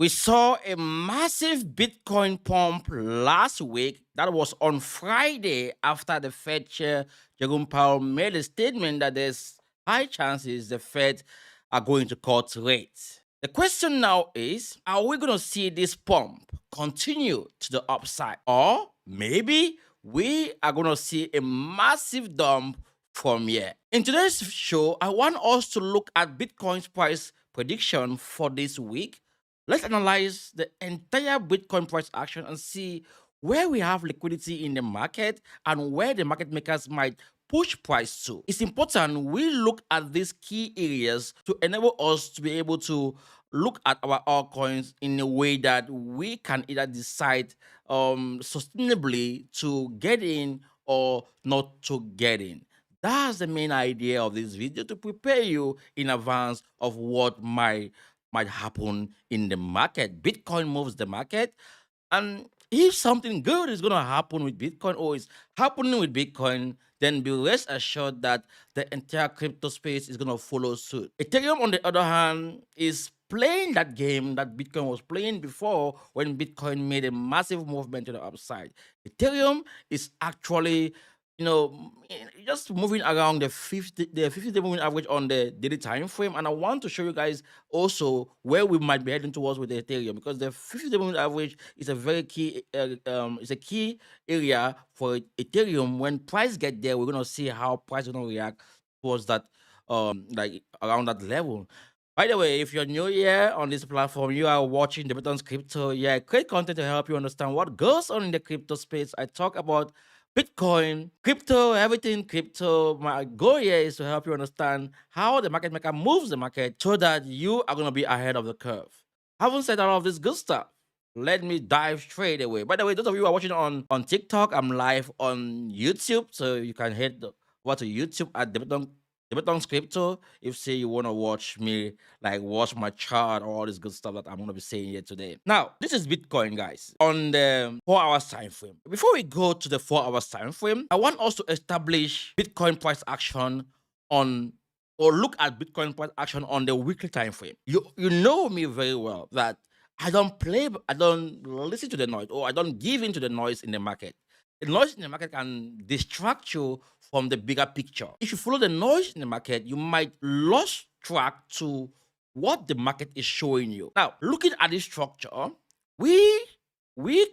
We saw a massive Bitcoin pump last week. That was on Friday after the Fed chair, Jerome Powell, made a statement that there's high chances the Fed are going to cut rates. The question now is, are we going to see this pump continue to the upside? Or maybe we are going to see a massive dump from here. In today's show, I want us to look at Bitcoin's price prediction for this week. Let's analyze the entire Bitcoin price action and see where we have liquidity in the market and where the market makers might push price to. It's important we look at these key areas to enable us to be able to look at our altcoins in a way that we can either decide sustainably to get in or not to get in. That's the main idea of this video, to prepare you in advance of what might happen in the market. Bitcoin moves the market, and if something good is going to happen with Bitcoin or is happening with Bitcoin, then be rest assured that the entire crypto space is going to follow suit. Ethereum, on the other hand, is playing that game that Bitcoin was playing before, when Bitcoin made a massive movement to the upside. Ethereum is actually, just moving around the 50-day moving average on the daily time frame. And I want to show you guys also where we might be heading towards with the Ethereum, because the 50-day moving average is a very key it's a key area for Ethereum. When price get there, we're gonna see how price is gonna react towards that, like around that level. By the way, if you're new here on this platform, you are watching the Buttons Crypto. Yeah, great content to help you understand what goes on in the crypto space. I talk about Bitcoin, crypto, everything crypto. My goal here is to help you understand how the market maker moves the market so that you are going to be ahead of the curve. Having said all of this good stuff, let me dive straight away. By the way, those of you who are watching on TikTok, I'm live on YouTube, so you can head over to YouTube at the Beton's Crypto. If say you want to watch me, like watch my chart or all this good stuff that I'm gonna be saying here today. Now, this is Bitcoin, guys, on the 4 hours time frame. Before we go to the 4 hours time frame, I want us to establish Bitcoin price action on, or look at Bitcoin price action on the weekly time frame. You know me very well that I don't listen to the noise, or I don't give in to the noise in the market. The noise in the market can distract you from the bigger picture. If you follow the noise in the market, you might lose track to what the market is showing you. Now, looking at this structure, we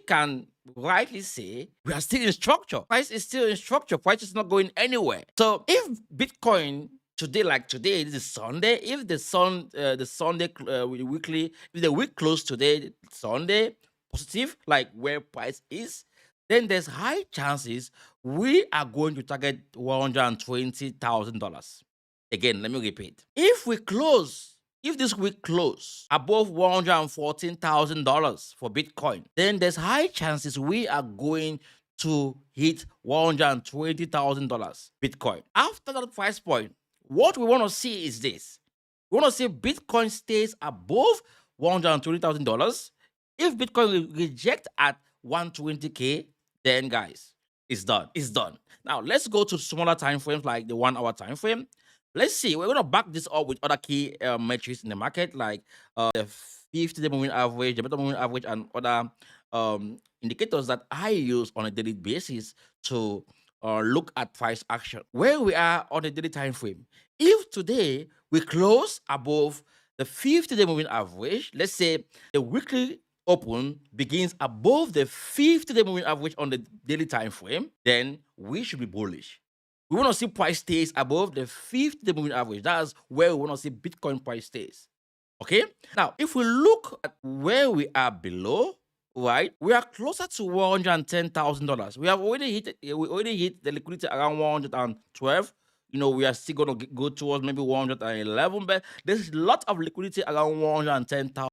can rightly say we are still in structure. Price is still in structure. Price is not going anywhere. So if Bitcoin today, like today, this is Sunday. If the Sunday weekly, if the week closed today, Sunday, positive, like where price is, then there's high chances we are going to target $120,000. Again, let me repeat. If this week close above $114,000 for Bitcoin, then there's high chances we are going to hit $120,000 Bitcoin. After that price point, what we want to see is this. We want to see Bitcoin stays above $120,000. If Bitcoin will reject at 120K, then guys, it's done. It's done. Now let's go to smaller time frames like the 1 hour time frame. Let's see. We're gonna back this up with other key metrics in the market, like the 50-day moving average, the better moving average, and other indicators that I use on a daily basis to look at price action. Where we are on a daily time frame. If today we close above the 50-day moving average, let's say the weekly open begins above the 50-day moving average on the daily time frame, then we should be bullish. We want to see price stays above the 50-day moving average. That's where we want to see Bitcoin price stays. Okay. Now, if we look at where we are below, right, we are closer to $110,000. We already hit the liquidity around 112. We are still going to go towards maybe 111, but there's a lot of liquidity around 110,000.